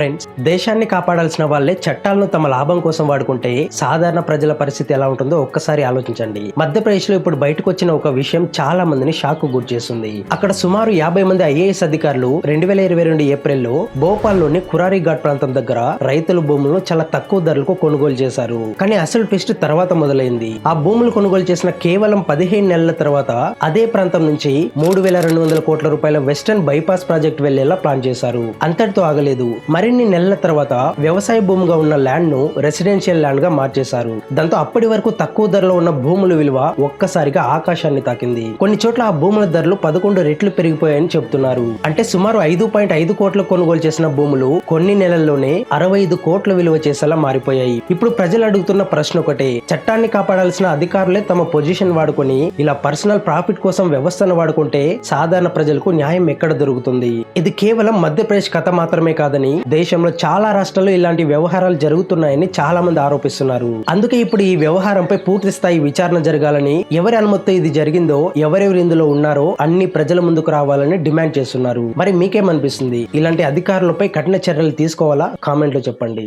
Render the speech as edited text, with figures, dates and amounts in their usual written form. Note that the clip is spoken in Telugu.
ఫ్రెండ్స్, దేశాన్ని కాపాడాల్సిన వాళ్ళే చట్టాలను తమ లాభం కోసం వాడుకుంటే సాధారణ ప్రజల పరిస్థితి ఎలా ఉంటుందో ఒక్కసారి ఆలోచించండి. మధ్యప్రదేశ్ లో ఇప్పుడు బయటకు వచ్చిన ఒక విషయం చాలా మందిని షాక్ గురి చేస్తుంది. అక్కడ సుమారు 50 మంది ఐఏఎస్ అధికారులు 2022 ఏప్రిల్లో భోపాల్ లోని ఖురారీ ఘాట్ ప్రాంతం దగ్గర రైతుల భూములను చాలా తక్కువ ధరలకు కొనుగోలు చేశారు. కానీ అసలు ట్విస్ట్ తర్వాత మొదలైంది. ఆ భూములు కొనుగోలు చేసిన కేవలం 15 నెలల తర్వాత అదే ప్రాంతం నుంచి 3,200 కోట్ల రూపాయల వెస్టర్న్ బైపాస్ ప్రాజెక్ట్ వెళ్లేలా ప్లాన్ చేశారు. అంతటితో ఆగలేదు. మరిన్ని నెలల తర్వాత వ్యవసాయ భూమిగా ఉన్న ల్యాండ్ ను రెసిడెన్షియల్ ల్యాండ్ గా మార్చేశారు. దాంతో అప్పటి వరకు తక్కువ ధరలో ఉన్న భూముల విలువ ఒక్కసారిగా ఆకాశాన్ని తాకింది. కొన్ని చోట్ల ఆ భూముల ధరలు 11 రెట్లు పెరిగిపోయాయని చెబుతున్నారు. అంటే సుమారు 5.5 కోట్ల కొనుగోలు చేసిన భూములు కొన్ని నెలల్లోనే 65 కోట్ల విలువ చేసేలా మారిపోయాయి. ఇప్పుడు ప్రజలు అడుగుతున్న ప్రశ్న ఒకటే, చట్టాన్ని కాపాడాల్సిన అధికారులే తమ పొజిషన్ వాడుకొని ఇలా పర్సనల్ ప్రాఫిట్ కోసం వ్యవస్థను వాడుకుంటే సాధారణ ప్రజలకు న్యాయం ఎక్కడ దొరుకుతుంది? ఇది కేవలం మధ్యప్రదేశ్ కథ మాత్రమే కాదని దేశంలో చాలా రాష్ట్రాల్లో ఇలాంటి వ్యవహారాలు జరుగుతున్నాయని చాలా మంది ఆరోపిస్తున్నారు. అందుకే ఇప్పుడు ఈ వ్యవహారంపై పూర్తి స్థాయి విచారణ జరగాలని, ఎవరి అనుమతితో ఇది జరిగిందో, ఎవరెవరు ఇందులో ఉన్నారో అన్ని ప్రజల ముందుకు రావాలని డిమాండ్ చేస్తున్నారు. మరి మీకేమనిపిస్తుంది? ఇలాంటి అధికారులపై కఠిన చర్యలు తీసుకోవాలా? కామెంట్ లో చెప్పండి.